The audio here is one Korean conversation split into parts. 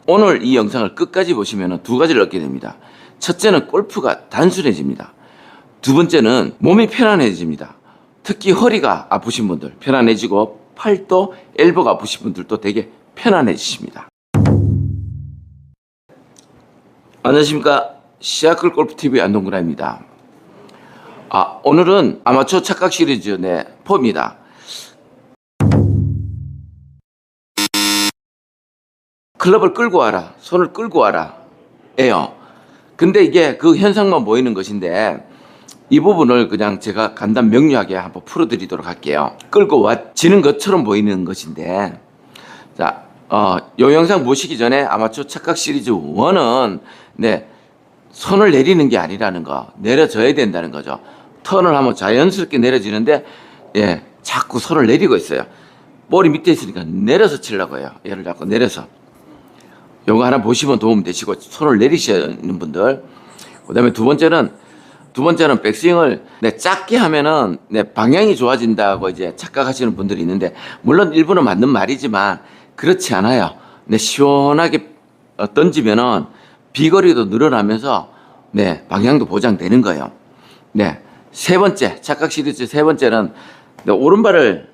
오늘 이 영상을 끝까지 보시면 두 가지를 얻게 됩니다. 첫째는 골프가 단순해집니다. 두 번째는 몸이 편안해집니다. 특히 허리가 아프신 분들 편안해지고 팔도 엘보가 아프신 분들도 되게 편안해지십니다. 안녕하십니까. 시아클 골프TV 안동근아입니다. 오늘은 아마추어 착각 시리즈 내 포입니다. 클럽을 끌고 와라, 손을 끌고 와라 에요. 근데 이게 그 현상만 보이는 것인데 이 부분을 그냥 제가 간단 명료하게 한번 풀어드리도록 할게요. 끌고 와지는 것처럼 보이는 것인데, 자, 요 영상 보시기 전에 아마추어 착각 시리즈 1은 손을 내리는 게 아니라는 거, 내려져야 된다는 거죠. 턴을 하면 자연스럽게 내려지는데, 자꾸 손을 내리고 있어요. 볼이 밑에 있으니까 내려서 치려고 해요. 얘를 자꾸 내려서. 요거 하나 보시면 도움 되시고, 손을 내리셔야 하는 분들. 그 다음에 두 번째는 백스윙을 작게 하면은 방향이 좋아진다고 이제 착각하시는 분들이 있는데, 물론 일부는 맞는 말이지만 그렇지 않아요. 시원하게 던지면은 비거리도 늘어나면서 방향도 보장되는 거예요. 세 번째, 착각 시리즈 세 번째는 오른발을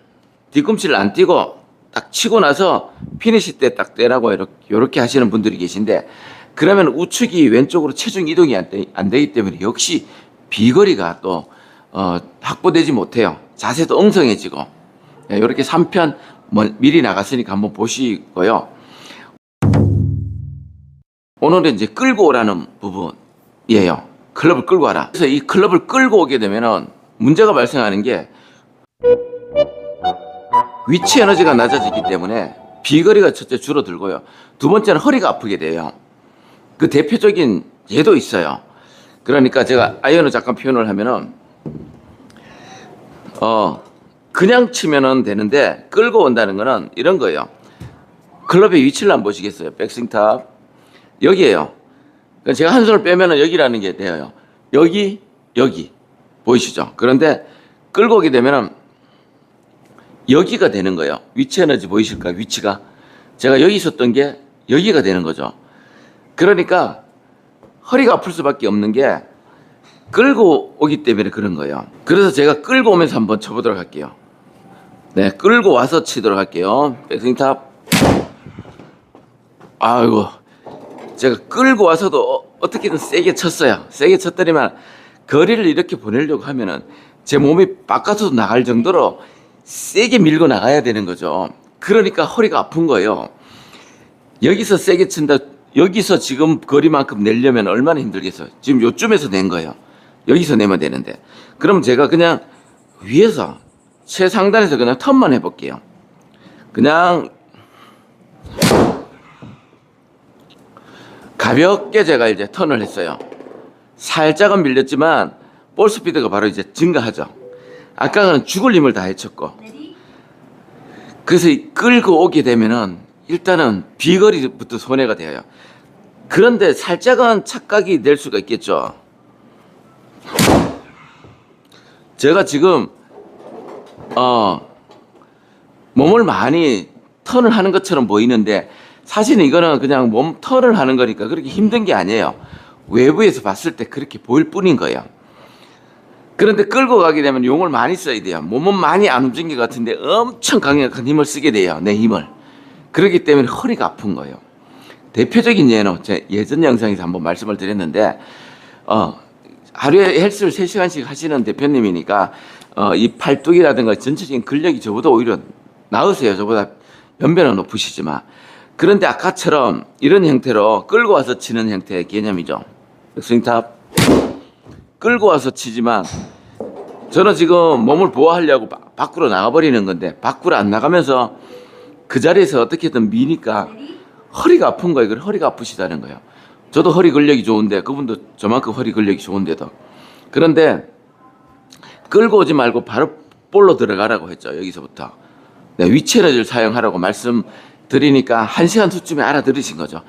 뒤꿈치를 안 띄고 딱 치고 나서 피니시 때 딱 떼라고 이렇게 하시는 분들이 계신데, 그러면 우측이 왼쪽으로 체중 이동이 안 되기 때문에 역시 비거리가 또 확보되지 못해요. 자세도 엉성해지고. 이렇게 3편 미리 나갔으니까 한번 보시고요. 오늘은 이제 끌고 오라는 부분이에요. 클럽을 끌고 와라. 그래서 이 클럽을 끌고 오게 되면은 문제가 발생하는 게, 위치 에너지가 낮아지기 때문에 비거리가 첫째 줄어들고요. 두 번째는 허리가 아프게 돼요. 그 대표적인 예도 있어요. 그러니까 제가 아이언을 잠깐 표현을 하면은, 그냥 치면은 되는데 끌고 온다는 거는 이런 거예요. 클럽의 위치를 한번 보시겠어요? 백스윙 탑. 여기에요. 그러니까 제가 한 손을 빼면은 여기라는 게 돼요. 여기. 보이시죠? 그런데 끌고 오게 되면은 여기가 되는 거예요. 위치 에너지 보이실까요? 위치가. 제가 여기 있었던 게 여기가 되는 거죠. 그러니까 허리가 아플 수밖에 없는 게 끌고 오기 때문에 그런 거예요. 그래서 제가 끌고 오면서 한번 쳐보도록 할게요. 끌고 와서 치도록 할게요. 백스윙 탑. 아이고, 제가 끌고 와서도 어떻게든 세게 쳤어요. 세게 쳤더니만 거리를 이렇게 보내려고 하면은 제 몸이 바깥으로 나갈 정도로 세게 밀고 나가야 되는 거죠. 그러니까 허리가 아픈 거예요. 여기서 세게 친다. 여기서 지금 거리만큼 내려면 얼마나 힘들겠어요. 지금 요쯤에서 낸 거예요. 여기서 내면 되는데. 그럼 제가 그냥 위에서 최상단에서 그냥 턴만 해볼게요. 그냥 가볍게 제가 이제 턴을 했어요. 살짝은 밀렸지만 볼 스피드가 바로 이제 증가하죠. 아까는 죽을 힘을 다 해쳤고. 그래서 끌고 오게 되면은 일단은 비거리부터 손해가 돼요. 그런데 살짝은 착각이 될 수가 있겠죠. 제가 지금 몸을 많이 턴을 하는 것처럼 보이는데, 사실은 이거는 그냥 몸 턴을 하는 거니까 그렇게 힘든 게 아니에요. 외부에서 봤을 때 그렇게 보일 뿐인 거예요. 그런데 끌고 가게 되면 용을 많이 써야 돼요. 몸은 많이 안 움직인 것 같은데 엄청 강력한 힘을 쓰게 돼요. 내 힘을. 그렇기 때문에 허리가 아픈 거예요. 대표적인 예는 제 예전 영상에서 한번 말씀을 드렸는데, 하루에 헬스를 3시간씩 하시는 대표님이니까 이 팔뚝이라든가 전체적인 근력이 저보다 오히려 나으세요. 저보다 변변은 높으시지만. 그런데 아까처럼 이런 형태로 끌고 와서 치는 형태의 개념이죠. 스윙탑. 끌고 와서 치지만 저는 지금 몸을 보호하려고 밖으로 나가버리는 건데, 밖으로 안 나가면서 그 자리에서 어떻게든 미니까 허리가 아픈 거예요. 허리가 아프시다는 거예요. 저도 허리 근력이 좋은데 그분도 저만큼 허리 근력이 좋은데도. 그런데 끌고 오지 말고 바로 볼로 들어가라고 했죠. 여기서부터. 위치 에너지를 사용하라고 말씀드리니까 1시간 후쯤에 알아들으신 거죠.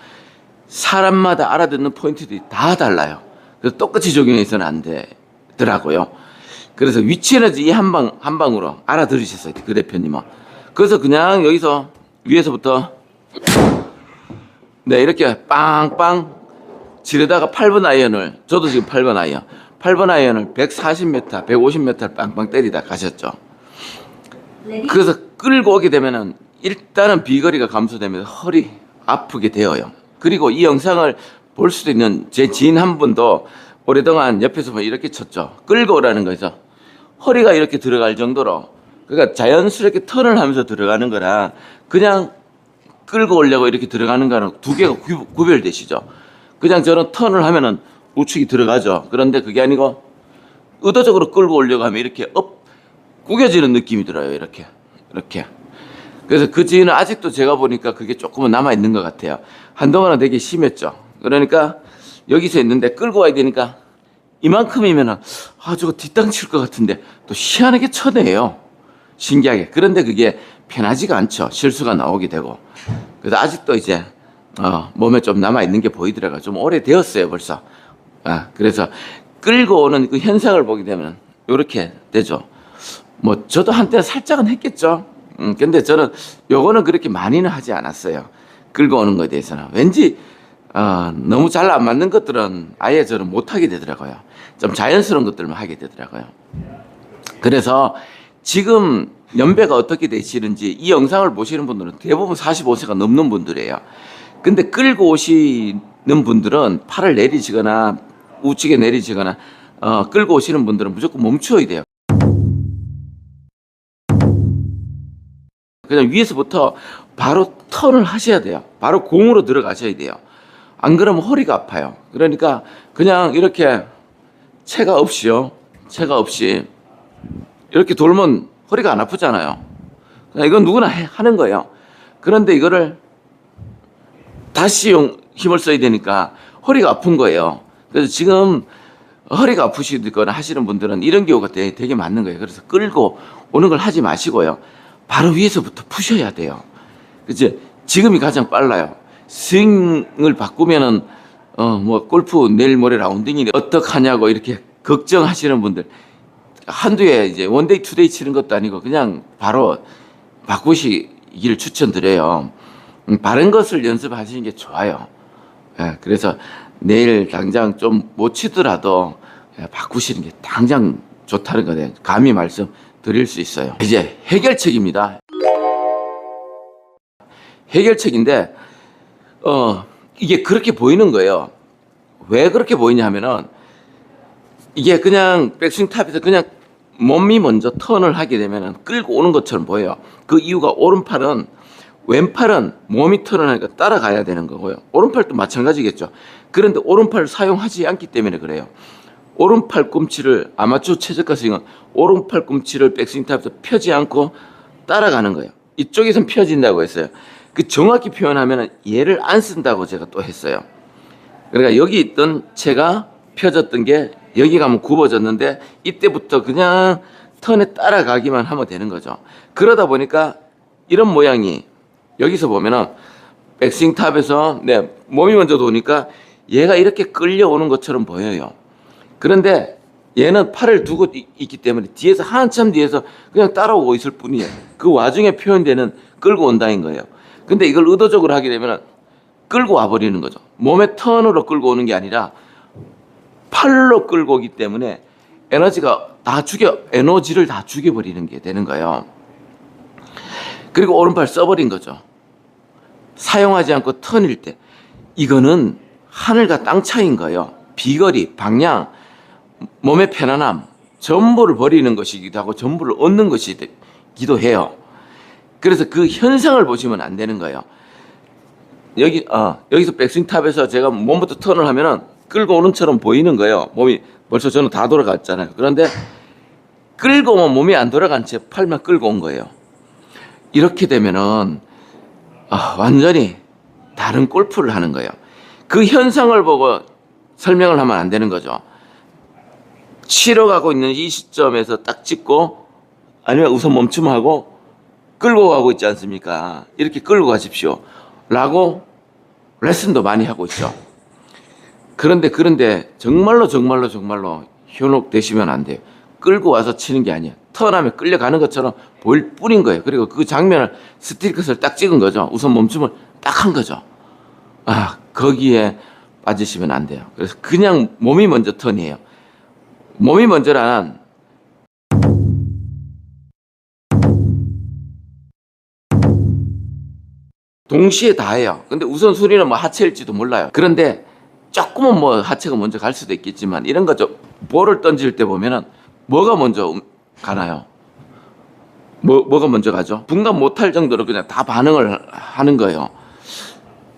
사람마다 알아듣는 포인트들이 다 달라요. 그래서 똑같이 적용해서는 안 되더라고요. 그래서 위치 에너지 이 한 방으로 알아들으셨어요. 그 대표님은. 그래서 그냥 여기서 위에서부터 네, 이렇게 빵빵 지르다가 8번 아이언을, 저도 지금 8번 아이언, 8번 아이언을 140m, 150m 빵빵 때리다 가셨죠. 그래서 끌고 오게 되면은 일단은 비거리가 감소되면서 허리 아프게 되어요. 그리고 이 영상을 볼 수도 있는 제 지인 한 분도 오랫동안 옆에서 뭐 이렇게 쳤죠. 끌고 오라는 거에서 허리가 이렇게 들어갈 정도로, 그러니까 자연스럽게 턴을 하면서 들어가는 거랑 그냥 끌고 오려고 이렇게 들어가는 거는 두 개가 구별되시죠. 그냥 저는 턴을 하면은 우측이 들어가죠. 그런데 그게 아니고 의도적으로 끌고 오려고 하면 이렇게 구겨지는 느낌이 들어요. 이렇게. 그래서 그 지인은 아직도 제가 보니까 그게 조금은 남아있는 것 같아요. 한동안은 되게 심했죠. 그러니까 여기서 있는데 끌고 와야 되니까 이만큼이면은 저거 뒷땅 칠 것 같은데 또 희한하게 쳐내요. 신기하게. 그런데 그게 편하지가 않죠. 실수가 나오게 되고. 그래서 아직도 이제 몸에 좀 남아있는 게 보이더라고요. 좀 오래되었어요 벌써. 그래서 끌고 오는 그 현상을 보게 되면 이렇게 되죠. 뭐 저도 한때 살짝은 했겠죠. 근데 저는 요거는 그렇게 많이는 하지 않았어요. 끌고 오는 거에 대해서는. 왠지 너무 잘 안 맞는 것들은 아예 저는 못하게 되더라고요. 좀 자연스러운 것들만 하게 되더라고요. 그래서 지금 연배가 어떻게 되시는지 이 영상을 보시는 분들은 대부분 45세가 넘는 분들이에요. 근데 끌고 오시는 분들은 팔을 내리시거나 우측에 내리시거나 끌고 오시는 분들은 무조건 멈춰야 돼요. 그냥 위에서부터 바로 턴을 하셔야 돼요. 바로 공으로 들어가셔야 돼요. 안 그러면 허리가 아파요. 그러니까 그냥 이렇게 체가 없이요. 체가 없이 이렇게 돌면 허리가 안 아프잖아요. 이건 누구나 하는 거예요. 그런데 이거를 다시 힘을 써야 되니까 허리가 아픈 거예요. 그래서 지금 허리가 아프시거나 하시는 분들은 이런 경우가 되게 많은 거예요. 그래서 끌고 오는 걸 하지 마시고요. 바로 위에서부터 푸셔야 돼요. 그치? 지금이 가장 빨라요. 스윙을 바꾸면은, 뭐, 골프 내일 모레 라운딩이 어떡하냐고 이렇게 걱정하시는 분들. 한두 해 이제 원데이, 투데이 치는 것도 아니고 그냥 바로 바꾸시기를 추천드려요. 바른 것을 연습하시는 게 좋아요. 그래서 내일 당장 좀 못 치더라도 바꾸시는 게 당장 좋다는 거예요. 감히 말씀드릴 수 있어요. 이제 해결책입니다. 해결책인데 이게 그렇게 보이는 거예요. 왜 그렇게 보이냐 하면은 이게 그냥 백스윙 탑에서 그냥 몸이 먼저 턴을 하게 되면은 끌고 오는 것처럼 보여요. 그 이유가 오른팔은, 왼팔은 몸이 턴을 하니까 따라가야 되는 거고요. 오른팔도 마찬가지겠죠. 그런데 오른팔을 사용하지 않기 때문에 그래요. 오른팔 꿈치를, 아마추어 최저가 스윙은 오른팔 꿈치를 백스윙 탑에서 펴지 않고 따라가는 거예요. 이쪽에선 펴진다고 했어요. 그 정확히 표현하면 얘를 안 쓴다고 제가 또 했어요. 그러니까 여기 있던 채가 펴졌던 게 여기 가면 굽어졌는데 이때부터 그냥 턴에 따라가기만 하면 되는 거죠. 그러다 보니까 이런 모양이 여기서 보면은 백스윙 탑에서 몸이 먼저 도니까 얘가 이렇게 끌려오는 것처럼 보여요. 그런데 얘는 팔을 두고 있기 때문에 뒤에서 한참 뒤에서 그냥 따라오고 있을 뿐이에요. 그 와중에 표현되는 끌고 온다는 거예요. 근데 이걸 의도적으로 하게 되면 끌고 와버리는 거죠. 몸의 턴으로 끌고 오는 게 아니라 팔로 끌고 오기 때문에 에너지를 다 죽여버리는 게 되는 거예요. 그리고 오른팔 써버린 거죠. 사용하지 않고 턴일 때. 이거는 하늘과 땅 차이인 거예요. 비거리, 방향, 몸의 편안함, 전부를 버리는 것이기도 하고 전부를 얻는 것이기도 해요. 그래서 그 현상을 보시면 안 되는 거예요. 여기서 백스윙 탑에서 제가 몸부터 턴을 하면은 끌고 오는 처럼 보이는 거예요. 몸이 벌써 저는 다 돌아갔잖아요. 그런데 끌고 오면 몸이 안 돌아간 채 팔만 끌고 온 거예요. 이렇게 되면은 완전히 다른 골프를 하는 거예요. 그 현상을 보고 설명을 하면 안 되는 거죠. 치러 가고 있는 이 시점에서 딱 찍고 아니면 우선 멈춤하고 끌고 가고 있지 않습니까? 이렇게 끌고 가십시오 라고 레슨도 많이 하고 있죠. 그런데 정말로 현혹되시면 안 돼요. 끌고 와서 치는 게 아니에요. 턴하면 끌려가는 것처럼 보일 뿐인 거예요. 그리고 그 장면을 스틸컷을 딱 찍은 거죠. 우선 멈춤을 딱 한 거죠. 거기에 빠지시면 안 돼요. 그래서 그냥 몸이 먼저 턴이에요. 몸이 먼저란 동시에 다 해요. 근데 우선순위는 뭐 하체일지도 몰라요. 그런데 조금은 뭐 하체가 먼저 갈 수도 있겠지만 이런 거죠. 볼을 던질 때 보면은 뭐가 먼저 가나요? 뭐가 먼저 가죠? 분간 못할 정도로 그냥 다 반응을 하는 거예요.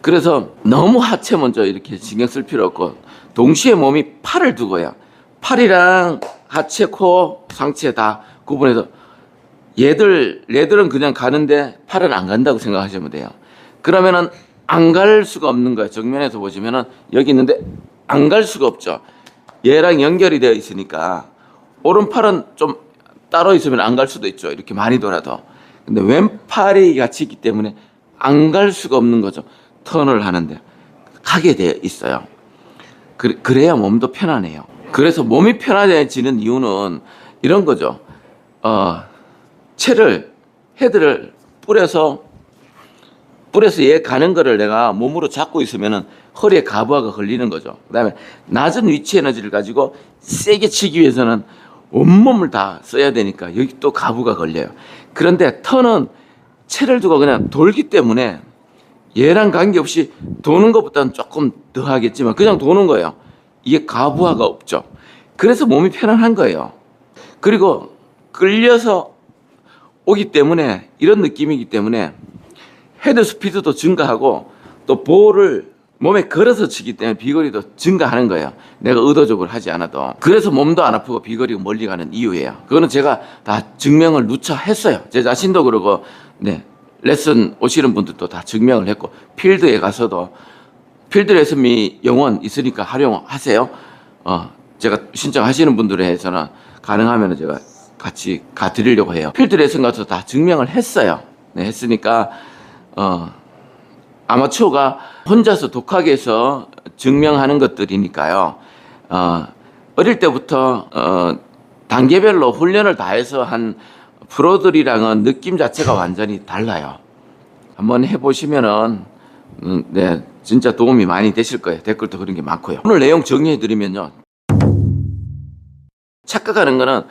그래서 너무 하체 먼저 이렇게 신경 쓸 필요 없고 동시에 몸이 팔을 두고요. 팔이랑 하체, 코, 상체 다 구분해서 얘들은 그냥 가는데 팔은 안 간다고 생각하시면 돼요. 그러면은 안 갈 수가 없는 거예요. 정면에서 보시면은 여기 있는데 안 갈 수가 없죠. 얘랑 연결이 되어 있으니까 오른팔은 좀 따로 있으면 안 갈 수도 있죠. 이렇게 많이 돌아도. 근데 왼팔이 같이 있기 때문에 안 갈 수가 없는 거죠. 턴을 하는데 가게 되어 있어요. 그래야 몸도 편안해요. 그래서 몸이 편안해지는 이유는 이런 거죠. 헤드를 뿌려서 얘 가는 거를 내가 몸으로 잡고 있으면은 허리에 가부하가 걸리는 거죠. 그다음에 낮은 위치 에너지를 가지고 세게 치기 위해서는 온몸을 다 써야 되니까 여기 또 가부가 걸려요. 그런데 턴은 채를 두고 그냥 돌기 때문에 얘랑 관계없이 도는 것보다는 조금 더 하겠지만 그냥 도는 거예요. 이게 가부하가 없죠. 그래서 몸이 편안한 거예요. 그리고 끌려서 오기 때문에 이런 느낌이기 때문에 헤드 스피드도 증가하고 또 볼을 몸에 걸어서 치기 때문에 비거리도 증가하는 거예요. 내가 의도적으로 하지 않아도. 그래서 몸도 안 아프고 비거리가 멀리 가는 이유예요. 그거는 제가 다 증명을 누차 했어요. 제 자신도 그러고 레슨 오시는 분들도 다 증명을 했고 필드에 가서도 필드 레슨비 영원 있으니까 활용하세요. 제가 신청하시는 분들에 해서는 가능하면 제가 같이 가드리려고 해요. 필드 레슨 가서 다 증명을 했어요. 했으니까 아마추어가 혼자서 독하게 해서 증명하는 것들이니까요. 어릴 때부터 단계별로 훈련을 다 해서 한 프로들이랑은 느낌 자체가 완전히 달라요. 한번 해보시면은 진짜 도움이 많이 되실 거예요. 댓글도 그런 게 많고요. 오늘 내용 정리해드리면요. 착각하는 거는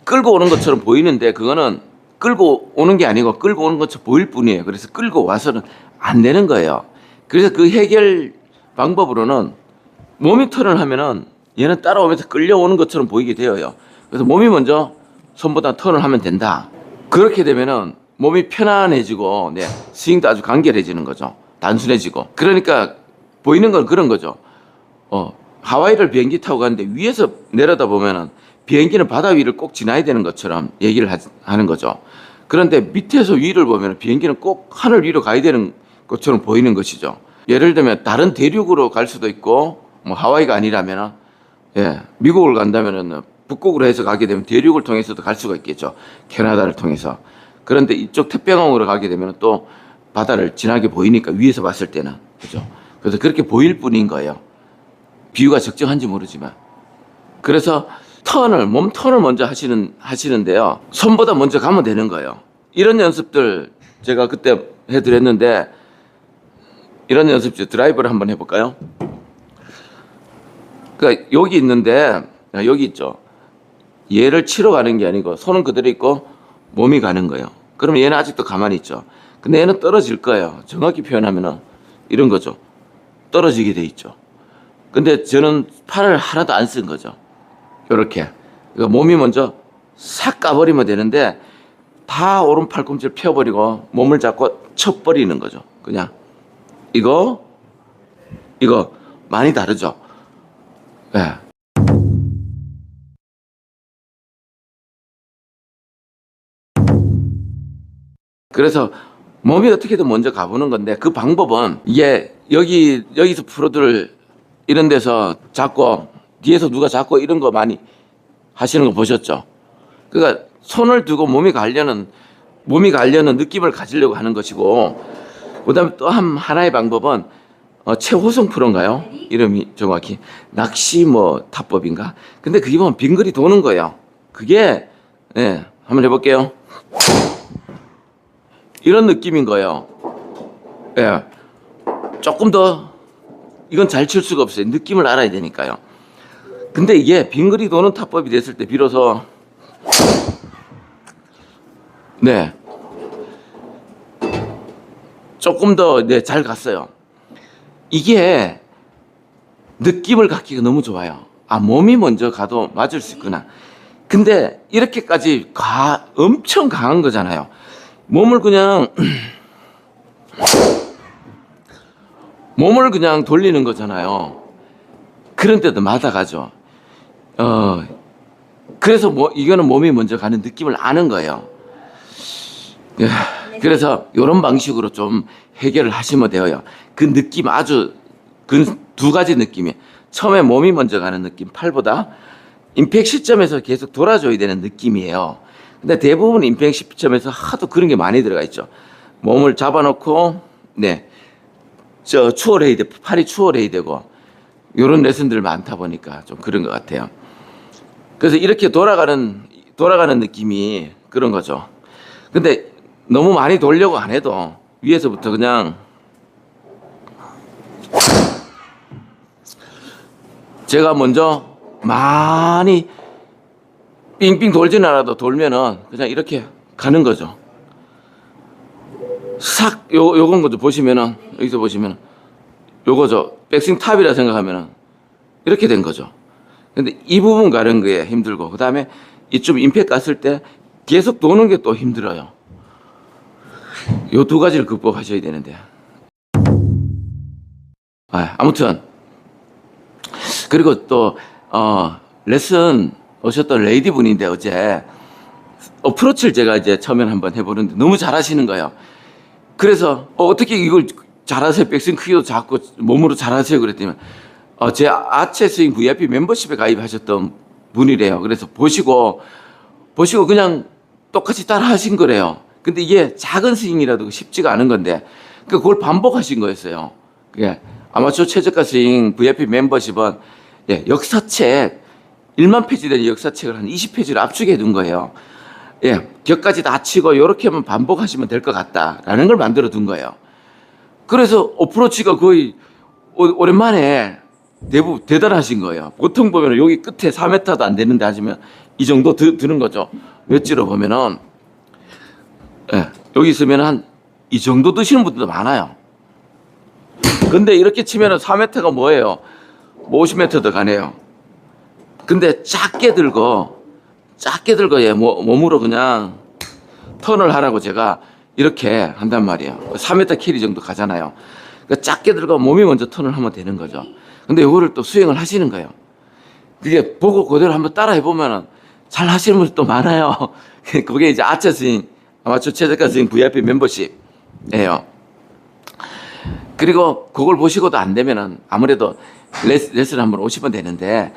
끌고 오는 것처럼 보이는데 그거는 끌고 오는 게 아니고 끌고 오는 것처럼 보일 뿐이에요. 그래서 끌고 와서는 안 되는 거예요. 그래서 그 해결 방법으로는 몸이 턴을 하면은 얘는 따라오면서 끌려오는 것처럼 보이게 되어요. 그래서 몸이 먼저 손보다 턴을 하면 된다. 그렇게 되면은 몸이 편안해지고 스윙도 아주 간결해지는 거죠. 단순해지고. 그러니까 보이는 건 그런 거죠. 하와이를 비행기 타고 가는데 위에서 내려다 보면은 비행기는 바다 위를 꼭 지나야 되는 것처럼 얘기를 하는 거죠. 그런데 밑에서 위를 보면 비행기는 꼭 하늘 위로 가야 되는 것처럼 보이는 것이죠. 예를 들면 다른 대륙으로 갈 수도 있고 뭐 하와이가 아니라면 미국을 간다면은 북극으로 해서 가게 되면 대륙을 통해서도 갈 수가 있겠죠. 캐나다를 통해서. 그런데 이쪽 태평양으로 가게 되면 또 바다를 진하게 보이니까 위에서 봤을 때는 그죠. 그래서 그렇게 보일 뿐인 거예요. 비유가 적정한지 모르지만. 그래서 몸 턴을 먼저 하시는데요. 손보다 먼저 가면 되는 거예요. 이런 연습들 제가 그때 해드렸는데 이런 연습들 드라이브를 한번 해볼까요? 그러니까 여기 있는데 여기 있죠. 얘를 치러 가는 게 아니고 손은 그대로 있고 몸이 가는 거예요. 그러면 얘는 아직도 가만히 있죠. 근데 얘는 떨어질 거예요. 정확히 표현하면은 이런 거죠. 떨어지게 돼 있죠. 근데 저는 팔을 하나도 안 쓴 거죠. 이렇게. 그러니까 몸이 먼저 싹 까버리면 되는데 다 오른 팔꿈치를 펴버리고 몸을 잡고 쳐버리는 거죠. 그냥 이거 많이 다르죠. 그래서 몸이 어떻게든 먼저 가보는 건데 그 방법은 이게 여기서 프로들 이런 데서 잡고 뒤에서 누가 잡고 이런 거 많이 하시는 거 보셨죠? 그러니까 손을 두고 몸이 가려는 느낌을 가지려고 하는 것이고 그다음에 또 하나의 방법은 최호성 프로인가요? 이름이 정확히 낚시 타법인가? 근데 그게 보면 빙글이 도는 거예요. 그게 한번 해볼게요. 이런 느낌인 거예요. 조금 더 이건 잘 칠 수가 없어요. 느낌을 알아야 되니까요. 근데 이게 빙글이 도는 타법이 됐을 때 비로소 네 조금 더 잘 갔어요. 이게 느낌을 갖기가 너무 좋아요. 아, 몸이 먼저 가도 맞을 수 있구나. 근데 이렇게까지 엄청 강한 거잖아요. 몸을 그냥 몸을 그냥 돌리는 거잖아요. 그런데도 맞아가죠. 그래서 이거는 몸이 먼저 가는 느낌을 아는 거예요. 예, 그래서 이런 방식으로 좀 해결을 하시면 돼요. 그 느낌 아주 그 두 가지 느낌이 처음에 몸이 먼저 가는 느낌, 팔보다 임팩 시점에서 계속 돌아줘야 되는 느낌이에요. 근데 대부분 임팩 시점에서 하도 그런 게 많이 들어가 있죠. 몸을 잡아놓고 추월해야 돼, 팔이 추월해야 되고 이런 레슨들 많다 보니까 좀 그런 것 같아요. 그래서 이렇게 돌아가는 느낌이 그런 거죠. 근데 너무 많이 돌려고 안 해도 위에서부터 그냥 제가 먼저 많이 빙빙 돌지는 않아도 돌면은 그냥 이렇게 가는 거죠. 싹 요건 거죠. 보시면은 여기서 보시면은 요거죠. 백스윙 탑이라 생각하면은 이렇게 된 거죠. 근데 이 부분 가는 거에 힘들고 그 다음에 이쪽 임팩 갔을 때 계속 도는 게 또 힘들어요. 요 두 가지를 극복하셔야 되는데. 아무튼 그리고 또 레슨 오셨던 레이디 분인데 어제 어프로치를 제가 이제 처음에 한번 해보는데 너무 잘하시는 거예요. 그래서 어떻게 이걸 잘하세요? 백스윙 크기도 작고 몸으로 잘하세요? 그랬더니 제 아체 스윙 VIP 멤버십에 가입하셨던 분이래요. 그래서 보시고 그냥 똑같이 따라 하신 거래요. 근데 이게 작은 스윙이라도 쉽지가 않은 건데 그걸 반복하신 거였어요. 그게 아마추어 최저가 스윙 VIP 멤버십은 역사책 1만 페이지 되는 역사책을 한 20페이지를 압축해 둔 거예요. 격까지 다 치고 이렇게만 반복하시면 될 것 같다라는 걸 만들어 둔 거예요. 그래서 어프로치가 거의 오랜만에 대부분 대단하신 거예요. 보통 보면 여기 끝에 4m도 안 되는데 하시면 이 정도 드는 거죠. 웨지로 보면은 여기 있으면 한 이 정도 드시는 분들도 많아요. 근데 이렇게 치면은 4m가 뭐예요? 50m 더 가네요. 근데 작게 들고 몸으로 그냥 턴을 하라고 제가 이렇게 한단 말이에요. 4m 캐리 정도 가잖아요. 그러니까 작게 들고 몸이 먼저 턴을 하면 되는 거죠. 근데 이거를 또 수행을 하시는 거예요. 그게 보고 그대로 한번 따라 해보면은 잘 하시는 분들 또 많아요. 그게 이제 아차 스윙, 아마추어 최저가 스윙 VIP 멤버십이에요. 그리고 그걸 보시고도 안 되면은 아무래도 레슨 한번 오시면 되는데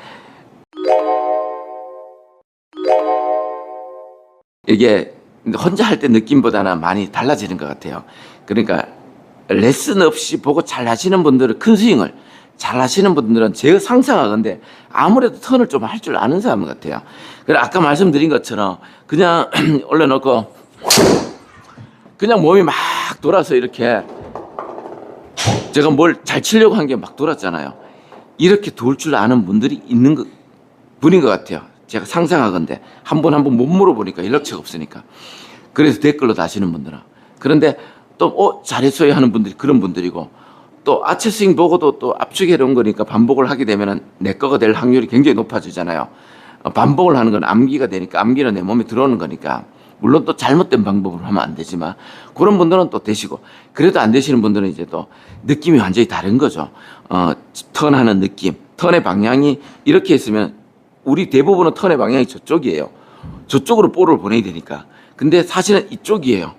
이게 혼자 할 때 느낌보다는 많이 달라지는 것 같아요. 그러니까 레슨 없이 보고 잘 하시는 분들은 큰 스윙을 잘 하시는 분들은 제가 상상하건데 아무래도 턴을 좀 할 줄 아는 사람 같아요. 그래 아까 말씀드린 것처럼 그냥 올려놓고 그냥 몸이 막 돌아서 이렇게 제가 뭘 잘 치려고 한 게 막 돌았잖아요. 이렇게 돌 줄 아는 분들이 분인 것 같아요. 제가 상상하건데 한 번 못 물어보니까 연락처가 없으니까. 그래서 댓글로 다시는 분들은. 그런데 또 잘했어요 하는 분들이 그런 분들이고 또 아체 스윙 보고도 또 압축해 놓은 거니까 반복을 하게 되면 내 거가 될 확률이 굉장히 높아지잖아요. 반복을 하는 건 암기가 되니까 암기는 내 몸에 들어오는 거니까 물론 또 잘못된 방법으로 하면 안 되지만 그런 분들은 또 되시고 그래도 안 되시는 분들은 이제 또 느낌이 완전히 다른 거죠. 턴하는 느낌, 턴의 방향이 이렇게 있으면 우리 대부분은 턴의 방향이 저쪽이에요. 저쪽으로 볼을 보내야 되니까. 근데 사실은 이쪽이에요.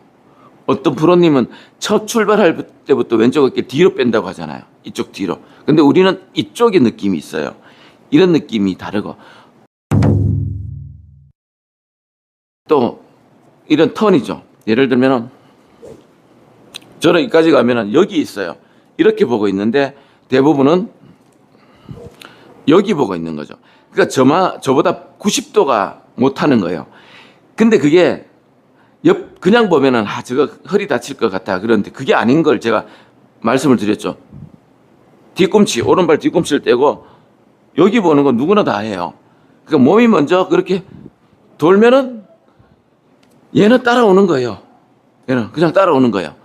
어떤 프로님은 첫 출발할 때부터 왼쪽 어깨 뒤로 뺀다고 하잖아요. 이쪽 뒤로. 근데 우리는 이쪽의 느낌이 있어요. 이런 느낌이 다르고 또 이런 턴이죠. 예를 들면은 저는 여기까지 가면은 여기 있어요. 이렇게 보고 있는데 대부분은 여기 보고 있는 거죠. 그러니까 저보다 90도가 못하는 거예요. 근데 그게 그냥 보면은 저거 허리 다칠 것 같다 그런데 그게 아닌 걸 제가 말씀을 드렸죠. 뒤꿈치, 오른발 뒤꿈치를 떼고 여기 보는 건 누구나 다 해요. 그러니까 몸이 먼저 그렇게 돌면은 얘는 따라오는 거예요. 얘는 그냥 따라오는 거예요.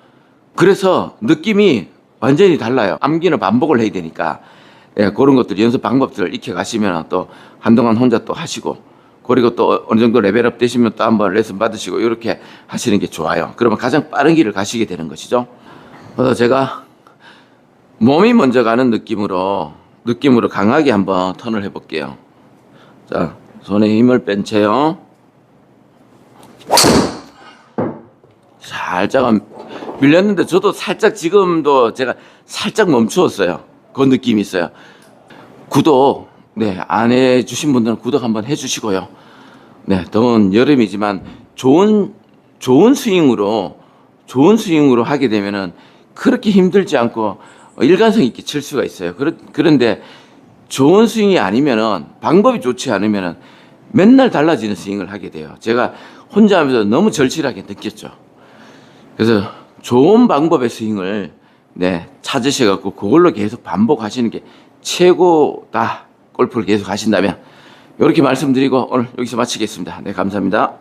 그래서 느낌이 완전히 달라요. 암기는 반복을 해야 되니까. 예, 그런 것들 연습 방법들을 익혀 가시면 또 한동안 혼자 또 하시고, 그리고 또 어느 정도 레벨업 되시면 또 한번 레슨 받으시고 이렇게 하시는 게 좋아요. 그러면 가장 빠른 길을 가시게 되는 것이죠. 그래서 제가 몸이 먼저 가는 느낌으로 강하게 한번 턴을 해볼게요. 자, 손에 힘을 뺀 채요. 살짝 밀렸는데 저도 살짝 지금도 제가 살짝 멈추었어요. 그 느낌이 있어요. 구독, 네, 안 해주신 분들은 구독 한번 해주시고요. 네, 더운 여름이지만 좋은 스윙으로 하게 되면은 그렇게 힘들지 않고 일관성 있게 칠 수가 있어요. 그런데 좋은 스윙이 아니면은, 방법이 좋지 않으면은 맨날 달라지는 스윙을 하게 돼요. 제가 혼자 하면서 너무 절실하게 느꼈죠. 그래서 좋은 방법의 스윙을 찾으셔갖고 그걸로 계속 반복하시는 게 최고다. 골프를 계속 하신다면. 이렇게 말씀드리고 오늘 여기서 마치겠습니다. 네, 감사합니다.